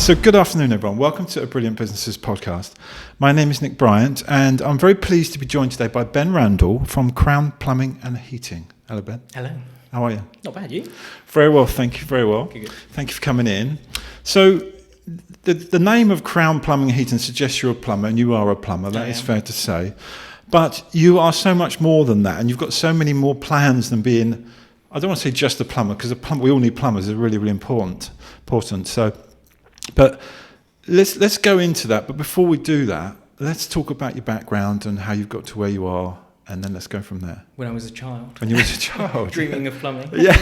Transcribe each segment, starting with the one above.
So good afternoon, everyone. Welcome to A Brilliant Businesses podcast. My name is Nick Bryant, and I'm very pleased to be joined today by Ben Randoll from Crown Plumbing and Heating. Hello, Ben. Hello. How are you? Not bad, you? Very well, thank you. Very well. Good. Thank you for coming in. So the name of Crown Plumbing and Heating suggests you're a plumber, and you are a plumber. That is fair to say. But you are so much more than that, and you've got so many more plans than being, I don't want to say just a plumber, because we all need plumbers. It's really, really important. So, but let's go into that. But before we do that, let's talk about your background and how you've got to where you are, and then let's go from there. When I was a child. When you were a child. Dreaming of plumbing. Yeah.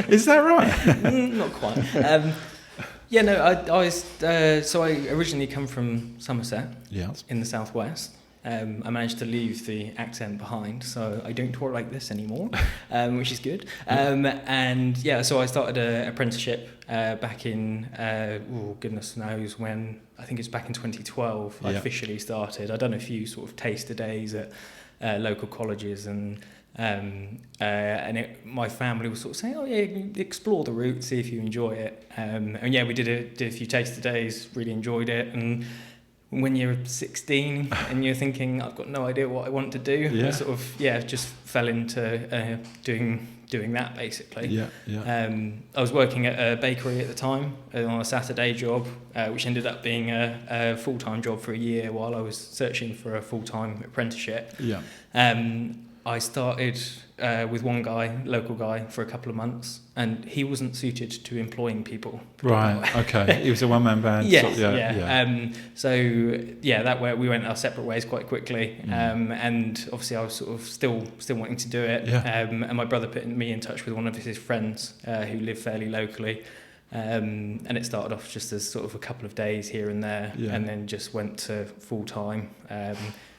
Is that right? Not quite. So I originally come from Somerset, in the southwest. I managed to leave the accent behind, so I don't talk like this anymore, which is good. So I started an apprenticeship back in, goodness knows when, I think it's back in 2012 I officially started. I'd done a few sort of taster days at local colleges, and my family was sort of saying, explore the route, see if you enjoy it. We did a few taster days, really enjoyed it, and when you're 16 and you're thinking, I've got no idea what I want to do, I sort of just fell into doing that basically. I was working at a bakery at the time on a Saturday job, which ended up being a full-time job for a year while I was searching for a full-time apprenticeship. I started with one guy, local guy, for a couple of months, and he wasn't suited to employing people. Right, okay. He was a one-man band. That way we went our separate ways quite quickly, and obviously I was sort of still wanting to do it, and my brother put me in touch with one of his friends who lived fairly locally, and it started off just as sort of a couple of days here and there, and then just went to full-time.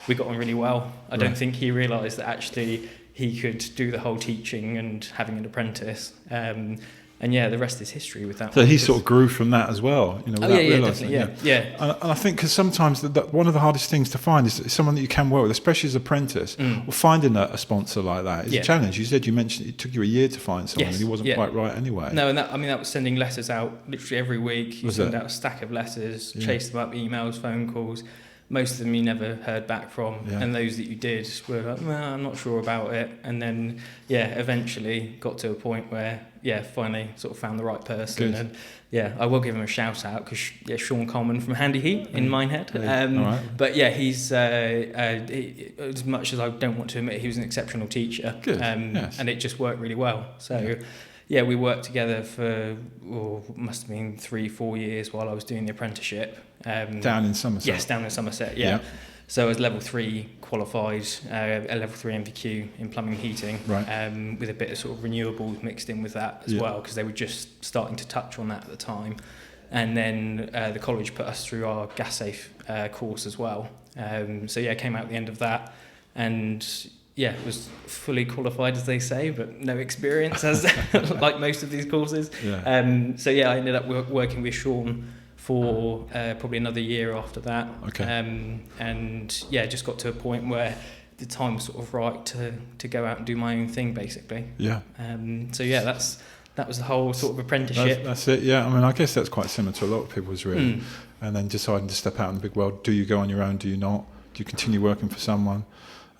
We got on really well. I don't think he realised that actually he could do the whole teaching and having an apprentice. The rest is history with that. So he sort of grew from that as well, without realising. Definitely. And I think because sometimes one of the hardest things to find is someone that you can work with, especially as an apprentice. Or finding a sponsor like that is a challenge. You mentioned it took you a year to find someone, and he wasn't quite right anyway. No, and that was sending letters out literally every week. You send out a stack of letters, chase them up, emails, phone calls. Most of them you never heard back from, and those that you did were like, well, I'm not sure about it. And then, eventually got to a point where, finally sort of found the right person. Good. And I will give him a shout out because Sean Coleman from Handy Heat in Minehead. Right. But he's as much as I don't want to admit, he was an exceptional teacher. Good. And it just worked really well. So. We worked together for, must have been 3-4 years while I was doing the apprenticeship. Down in Somerset? Yes, down in Somerset, yeah. So I was level 3 qualified, a level 3 MVQ in plumbing and heating, with a bit of sort of renewables mixed in with that as well, because they were just starting to touch on that at the time. And then the college put us through our gas safe course as well. Came out at the end of that, and was fully qualified, as they say, but no experience, as like most of these courses. I ended up working with Sean for probably another year after that. Just got to a point where the time was sort of right to go out and do my own thing, basically. That was the whole sort of apprenticeship. That's it. I mean, I guess that's quite similar to a lot of people's really. And then deciding to step out in the big world. Do you go on your own? Do you not? Do you continue working for someone?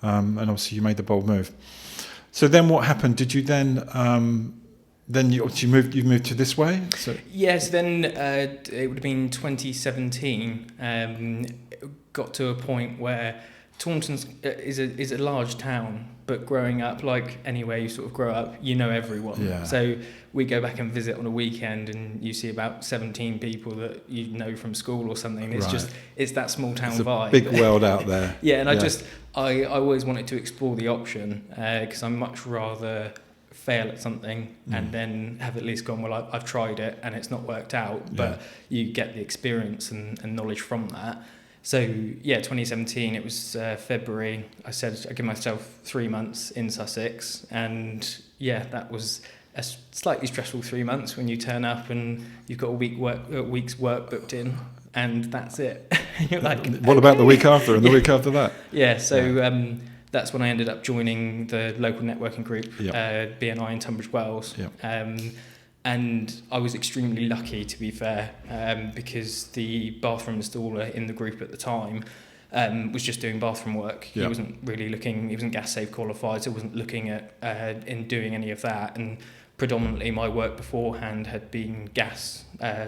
And obviously you made the bold move. So then what happened? Did you then you moved to this way? So yes, then it would have been 2017. Got to a point where Taunton is a large town, but growing up, like anywhere you sort of grow up, you know everyone. So we go back and visit on a weekend, and you see about 17 people that you know from school or something. It's that small town vibe. Big world out there. I always wanted to explore the option because I'd much rather fail at something and then have at least gone, well, I've tried it and it's not worked out, but you get the experience and knowledge from that. So 2017, it was February. I said I'd give myself 3 months in Sussex, and that was a slightly stressful 3 months when you turn up and you've got a week's work booked in, and that's it. You're like, what about the week after and the week after that? That's when I ended up joining the local networking group, BNI in Tunbridge Wells. And I was extremely lucky, to be fair, because the bathroom installer in the group at the time was just doing bathroom work. He wasn't really looking, he wasn't gas safe qualified, so wasn't looking at in doing any of that. And predominantly my work beforehand had been gas,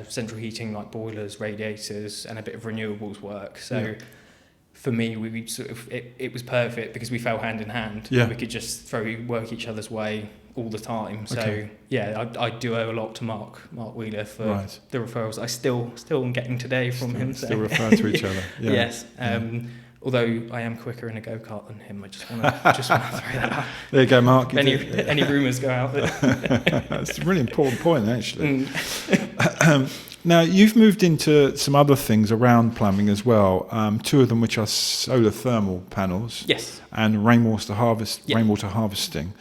central heating like boilers, radiators, and a bit of renewables work. So for me, we sort of it was perfect because we fell hand in hand. Yeah. We could just work each other's way all the time. So I do owe a lot to Mark Wheeler for the referrals I still am getting today from him. Still refer to each other. Yeah. Yes. Although I am quicker in a go-kart than him, I just want to throw that out. There you go, Mark. Any rumours go out. That's a really important point, actually. Now, you've moved into some other things around plumbing as well, two of them which are solar thermal panels. Yes. And rainwater harvesting.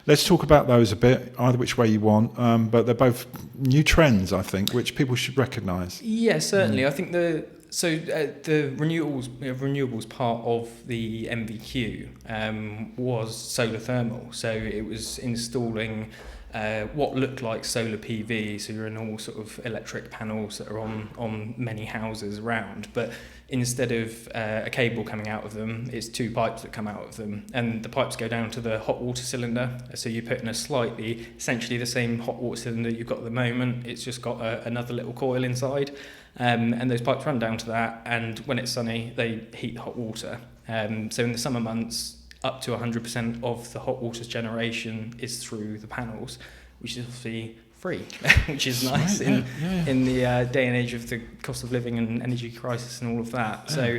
Let's talk about those a bit, either which way you want, but they're both new trends, I think, which people should recognise. Yeah, certainly. I think the renewables part of the MVQ was solar thermal. So it was installing what looked like solar PV, so your normal sort of electric panels that are on many houses around, but instead of a cable coming out of them, it's two pipes that come out of them, and the pipes go down to the hot water cylinder. So you put in essentially the same hot water cylinder you've got at the moment, it's just got another little coil inside, and those pipes run down to that, and when it's sunny they heat the hot water. So in the summer months, up to 100% of the hot water generation is through the panels, which is obviously free, which is nice in the day and age of the cost of living and energy crisis and all of that. So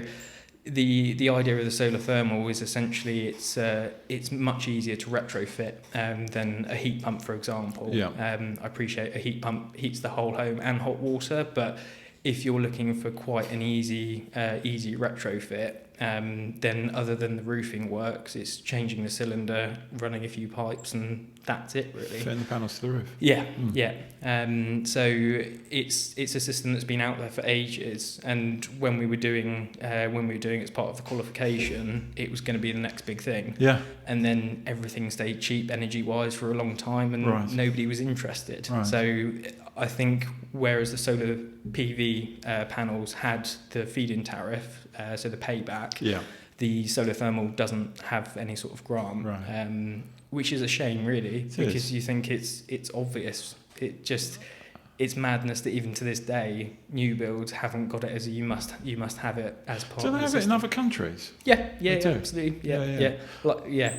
the idea of the solar thermal is essentially it's much easier to retrofit than a heat pump, for example. I appreciate a heat pump heats the whole home and hot water, but if you're looking for quite an easy retrofit, then other than the roofing works, it's changing the cylinder, running a few pipes, and that's it really. Fitting the panels to the roof. So it's a system that's been out there for ages, and when we were doing it as part of the qualification, it was going to be the next big thing. Yeah. And then everything stayed cheap energy wise for a long time, and nobody was interested. Right. So I think whereas the solar PV panels had the feed-in tariff, so the payback, the solar thermal doesn't have any sort of grant, which is a shame really, because you think it's obvious. It's madness that even to this day new builds haven't got it as you must have it as part Do of they the have system. it in other countries? Yeah, do? absolutely.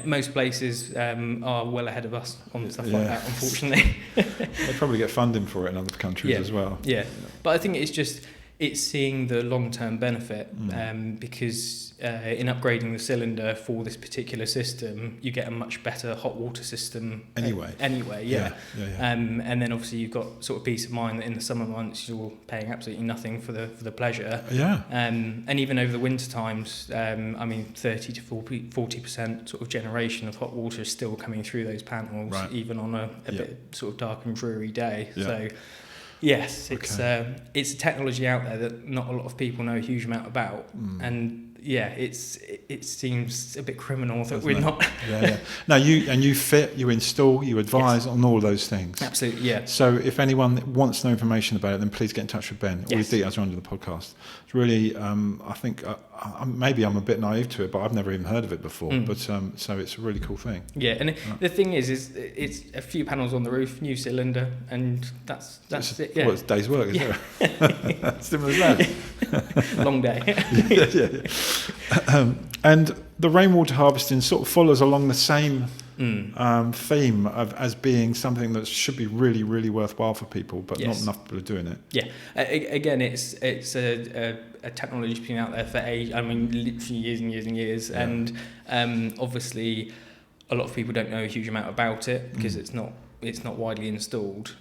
Most places are well ahead of us on stuff like that, unfortunately. They probably get funding for it in other countries as well. But I think it's seeing the long-term benefit, because in upgrading the cylinder for this particular system, you get a much better hot water system anyway. And then obviously you've got sort of peace of mind that in the summer months you're paying absolutely nothing for the pleasure. And even over the winter times, 30 to 40% sort of generation of hot water is still coming through those panels, even on a bit sort of dark and dreary day. So yes, it's a technology out there that not a lot of people know a huge amount about, and it seems a bit criminal that we're not. No, you fit, you install, you advise on all those things. Absolutely, yeah. So if anyone wants no information about it, then please get in touch with Ben. All his details are under the podcast. It's really, I think, maybe I'm a bit naive to it, but I've never even heard of it before. But so it's a really cool thing. Yeah, and the thing is it's a few panels on the roof, new cylinder, and that's it. Yeah. Well, it's a day's work, isn't it? Simple as that. Long day. And the rainwater harvesting sort of follows along the same theme as being something that should be really, really worthwhile for people, but not enough people are doing it. Yeah. Again, it's a technology that's been out there for literally years and years and years, and obviously a lot of people don't know a huge amount about it because it's not widely installed,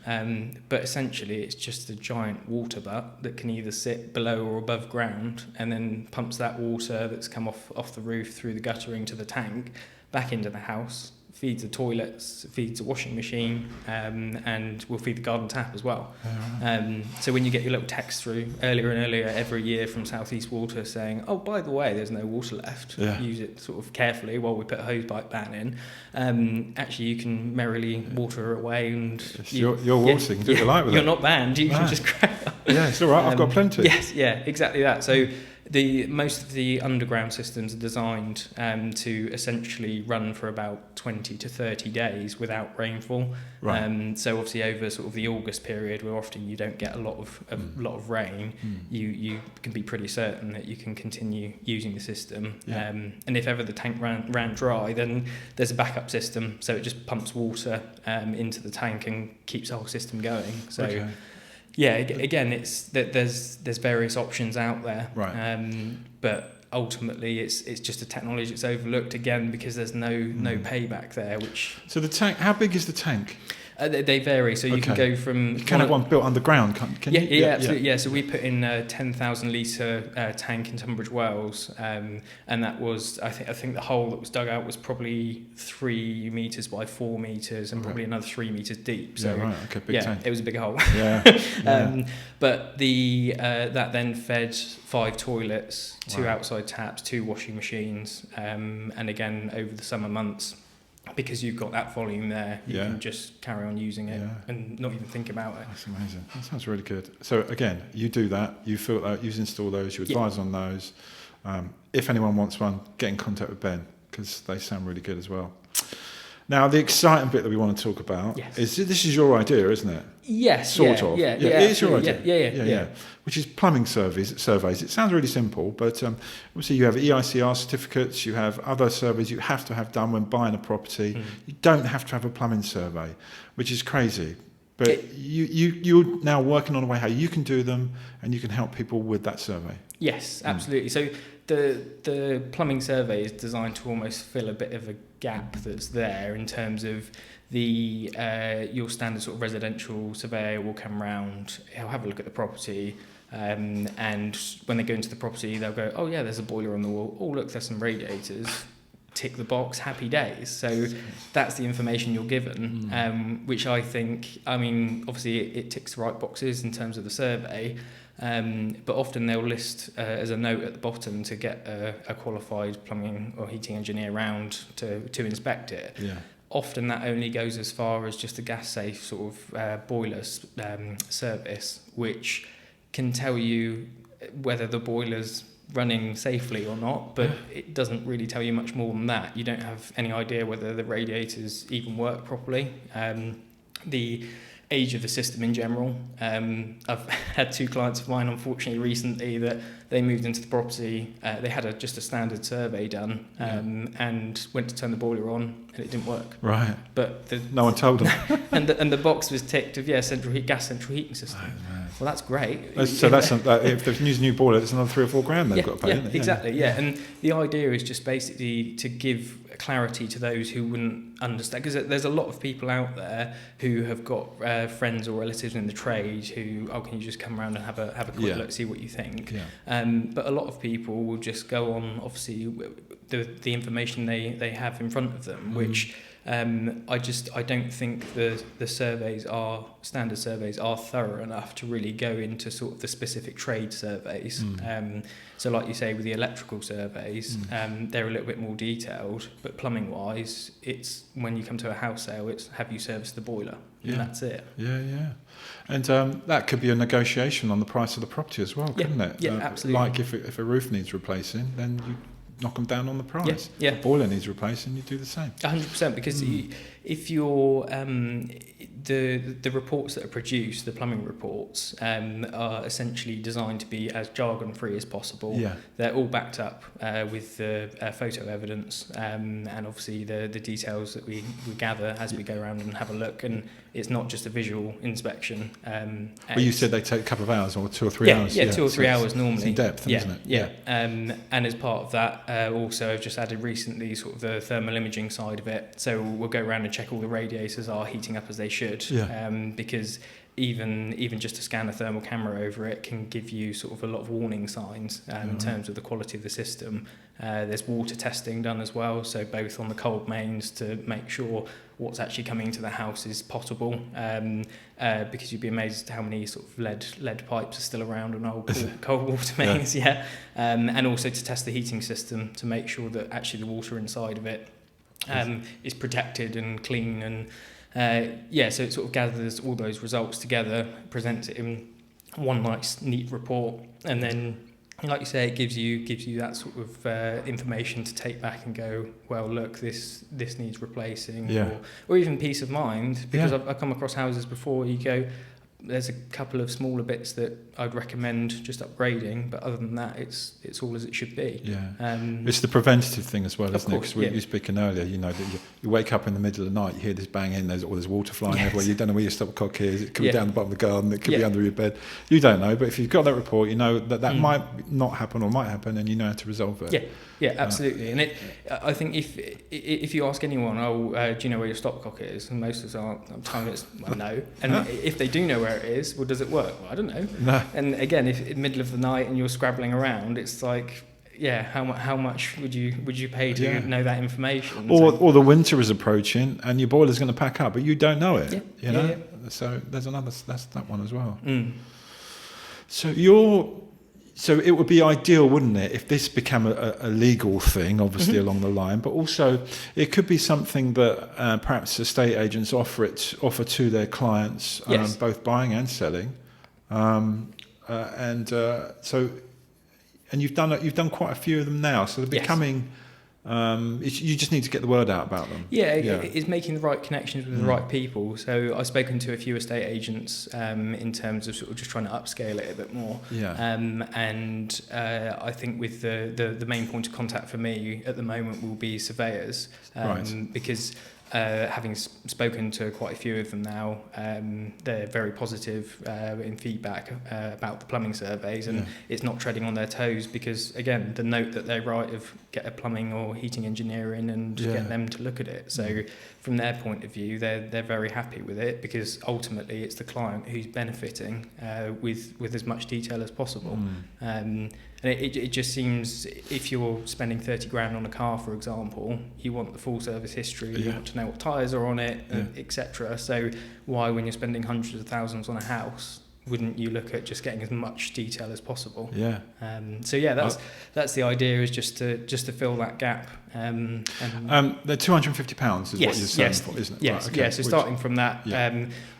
but essentially it's just a giant water butt that can either sit below or above ground, and then pumps that water that's come off the roof through the guttering to the tank back into the house, feeds the toilets, feeds the washing machine, and will feed the garden tap as well. So when you get your little text through earlier and earlier every year from South East Water saying, oh, by the way, there's no water left, use it sort of carefully while we put a hose pipe ban in, actually you can merrily water away, and you're water, you can do what you like with it. You're not banned, you can just crack on. Yeah, it's all right, I've got plenty. Yes, yeah, exactly that. So most of the underground systems are designed to essentially run for about 20 to 30 days without rainfall. Right. So obviously over sort of the August period, where often you don't get a lot of rain, you can be pretty certain that you can continue using the system. Yeah. And if ever the tank ran dry, then there's a backup system, so it just pumps water into the tank and keeps the whole system going. So. Okay. Yeah, again, it's that there's various options out there, right? But ultimately, it's just a technology that's overlooked again because there's no payback there. So the tank, how big is the tank? They vary, so you can go from... You can have one built underground, can you? Yeah, absolutely, yeah. So we put in a 10,000 litre tank in Tunbridge Wells, and that was, I think the hole that was dug out was probably 3 metres by 4 metres and probably another 3 metres deep. So, big tank. It was a big hole. Yeah. But that then fed 5 toilets, 2 outside taps, 2 washing machines, and again, over the summer months, because you've got that volume there, you can just carry on using it and not even think about it. That's amazing. That sounds really good. So again, you do that, you fill out, you install those, you advise on those. If anyone wants one, get in contact with Ben, because they sound really good as well. Now, the exciting bit that we want to talk about is this is your idea, isn't it? Yes. Sort of. Yeah, it is your idea. Yeah. Which is plumbing surveys. It sounds really simple, but obviously you have EICR certificates, you have other surveys you have to have done when buying a property. You don't have to have a plumbing survey, which is crazy. But you're now working on a way how you can do them and you can help people with that survey. Yes, absolutely. So the plumbing survey is designed to almost fill a bit of a gap that's there in terms of your standard sort of residential surveyor will come round, he'll have a look at the property, and when they go into the property, they'll go, oh yeah, there's a boiler on the wall. Oh look, there's some radiators. Tick the box, happy days. So that's the information you're given, which I think, I mean, obviously it ticks the right boxes in terms of the survey, but often they'll list as a note at the bottom to get a qualified plumbing or heating engineer round to inspect it. Yeah. Often that only goes as far as just a gas safe sort of boiler service, which can tell you whether the boiler's running safely or not, but it doesn't really tell you much more than that. You don't have any idea whether the radiators even work properly. The age of the system in general. I've had 2 clients of mine, unfortunately, recently that they moved into the property. They had just a standard survey done and went to turn the boiler on and it didn't work. Right. But no one told them. and the box was ticked of gas central heating system. Oh, well, that's great. So if they've used a new boiler, it's another 3 or 4 grand they've got to pay. Yeah, exactly. Yeah, and the idea is just basically to give clarity to those who wouldn't understand, because there's a lot of people out there who have got friends or relatives in the trade who, can you just come around and have a quick look, see what you think. But a lot of people will just go on, obviously, the information they have in front of them, which I don't think the standard surveys are thorough enough to really go into sort of the specific trade surveys. So like you say, with the electrical surveys, they're a little bit more detailed, but plumbing wise, it's when you come to a house sale, it's have you serviced the boiler? And that's it. Yeah. And that could be a negotiation on the price of the property as well, couldn't it? Yeah, absolutely. Like if a roof needs replacing, then you knock them down on the price. Yeah. If the boiler needs replacing, you do the same. 100%, because if you're the reports that are produced, the plumbing reports, are essentially designed to be as jargon-free as possible. Yeah. They're all backed up with the photo evidence and obviously the details that we gather as we go around and have a look. And it's not just a visual inspection. Well, you said they take a couple of hours or 2 or 3 hours. Yeah, 2 or 3 hours normally. It's in depth, isn't it? Yeah. And as part of that, also I've just added recently sort of the thermal imaging side of it. So we'll go around and check all the radiators are heating up as they should, because even just to scan a thermal camera over it can give you sort of a lot of warning signs in terms of the quality of the system. There's water testing done as well, so both on the cold mains to make sure what's actually coming into the house is potable, because you'd be amazed how many sort of lead pipes are still around on old cold water mains. And also to test the heating system to make sure that actually the water inside of it is protected and clean, and so it sort of gathers all those results together, presents it in one nice neat report, and then, like you say, it gives you that sort of information to take back and go, well, look, this needs replacing, or even peace of mind, because I've come across houses before. You go, there's a couple of smaller bits that I'd recommend just upgrading, but other than that, it's all as it should be. It's the preventative thing as well, isn't it? Course, Because you were speaking earlier, you know, that you wake up in the middle of the night, you hear this banging, there's water flying everywhere, you don't know where your stopcock is, it could be down the bottom of the garden, it could be under your bed, you don't know, but if you've got that report, you know that might not happen or might happen, and you know how to resolve it. Absolutely. And I think if you ask anyone, do you know where your stopcock is, and most of us are, it's no, and if they do know where it is, well, does it work? Well, I don't know. No. And again, if in the middle of the night and you're scrabbling around, it's like, how much would you pay to know that information? Or the winter is approaching and your boiler's going to pack up, but you don't know it. You know. So that's that one as well. So it would be ideal, wouldn't it, if this became a legal thing, obviously along the line, but also it could be something that perhaps estate agents offer to their clients, both buying and selling. And you've done quite a few of them now, so they're becoming. You just need to get the word out about them. It's making the right connections with the right people. So I've spoken to a few estate agents in terms of sort of just trying to upscale it a bit more. And I think with the main point of contact for me at the moment will be surveyors, because having spoken to quite a few of them now, they're very positive in feedback about the plumbing surveys, and it's not treading on their toes, because again, the note that they write of get a plumbing or heating engineer in and get them to look at it. So from their point of view, they're very happy with it, because ultimately it's the client who's benefiting with as much detail as possible. And it just seems, if you're spending 30 grand on a car, for example, you want the full service history, you want to know what tyres are on it, etc. So why, when you're spending hundreds of thousands on a house, wouldn't you look at just getting as much detail as possible? That's the idea, is just to fill that gap. They're £250 is what you're selling for, isn't it? Yes, so starting from that,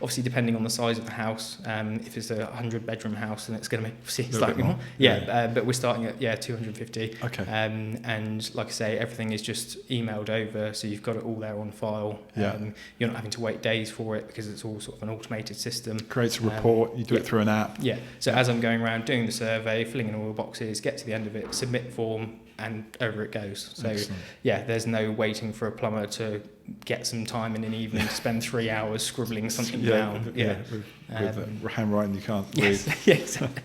obviously depending on the size of the house, if it's a 100-bedroom house, then it's going to be slightly more. But we're starting at 250. And like I say, everything is just emailed over, so you've got it all there on file. You're not having to wait days for it, because it's all sort of an automated system. Creates a report, you do it through an app. So as I'm going around doing the survey, filling in all the boxes, get to the end of it, submit form, and over it goes. So Excellent. There's no waiting for a plumber to get some time in an evening to spend 3 hours scribbling something down. With handwriting you can't read. Exactly.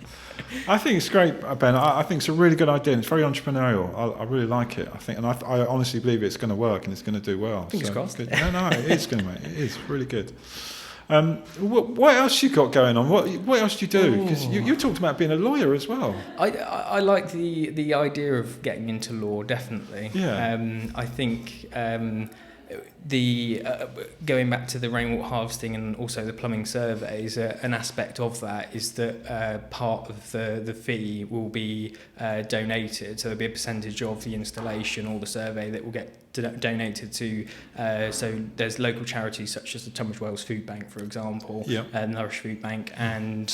I think it's great, Ben. I think it's a really good idea, and it's very entrepreneurial. I really like it. I think, and I honestly believe it's going to work and it's going to do well. Fingers crossed. It is going to. It is really good. What else you got going on? What else do you do? Because you talked about being a lawyer as well. I like the idea of getting into law, definitely. I think going back to the rainwater harvesting and also the plumbing surveys, an aspect of that is that part of the fee will be donated, so there'll be a percentage of the installation or the survey that will get donated to. So there's local charities such as the Tunbridge Wells Food Bank, for example, Nourish Food Bank, and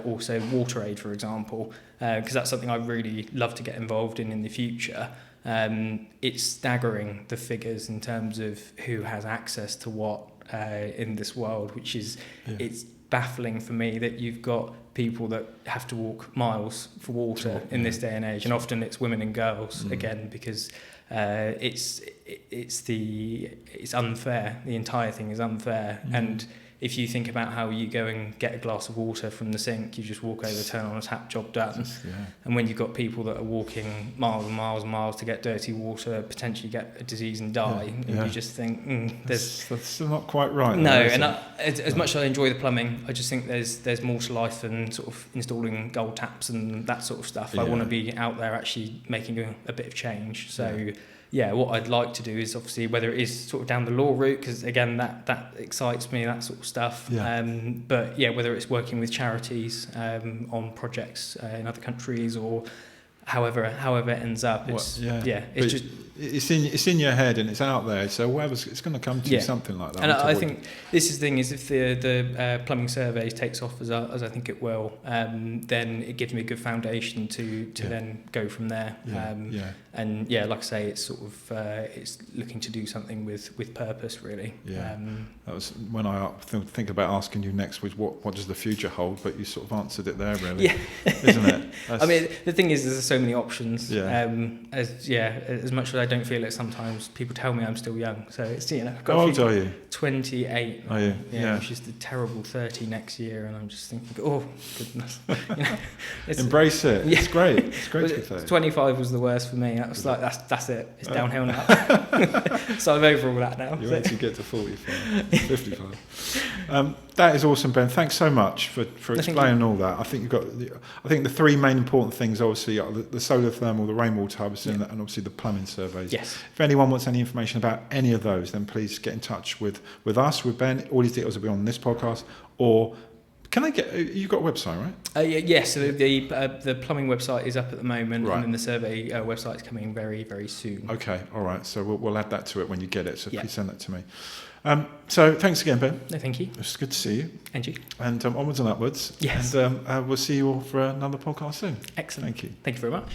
also Water Aid, for example, because that's something I'd really love to get involved in the future. It's staggering, the figures in terms of who has access to what in this world, which is it's baffling for me that you've got people that have to walk miles for water in this day and age, and often it's women and girls again, because it's unfair. The entire thing is unfair, and if you think about how you go and get a glass of water from the sink, you just walk over, turn on a tap, job done. And when you've got people that are walking miles and miles and miles to get dirty water, potentially get a disease and die, and you just think, that's not quite right. No, and as much as I enjoy the plumbing, I just think there's more to life than sort of installing gold taps and that sort of stuff. I want to be out there actually making a bit of change. So what I'd like to do is obviously, whether it is sort of down the law route, because again that excites me, that sort of stuff. But whether it's working with charities on projects in other countries, or however it ends up, it's in your head and it's out there. So it's going to come to something like that. And I think this is the thing, is if the plumbing surveys takes off as I think it will, then it gives me a good foundation to then go from there. And like I say, it's sort of it's looking to do something with purpose, really. That was when I think about asking you next, was what does the future hold? But you sort of answered it there, really. Isn't it? I mean, the thing is, there's so many options. As much as I don't feel it sometimes, people tell me I'm still young. So it's, how old are you? 28. Are you? Which is the terrible 30 next year, and I'm just thinking, oh goodness. Embrace it. It's great. It's great to be 30. 25 was the worst for me. That was like that's it. It's downhill now. So I'm over all that now. You wait till you get to 45, 55. That is awesome, Ben. Thanks so much for explaining all that. I think the three main important things, obviously, are the solar thermal, the rainwater harvesting, and obviously the plumbing surveys. Yes. If anyone wants any information about any of those, then please get in touch with us, with Ben. All these details will be on this podcast. Or can I get? You've got a website, right? Yes. So the plumbing website is up at the moment, right. And then the survey website is coming very, very soon. Okay. All right. So we'll add that to it when you get it. So please send that to me. So thanks again, Ben. No, thank you. It's good to see you. And you. And onwards and upwards. Yes. And we'll see you all for another podcast soon. Excellent. Thank you. Thank you very much.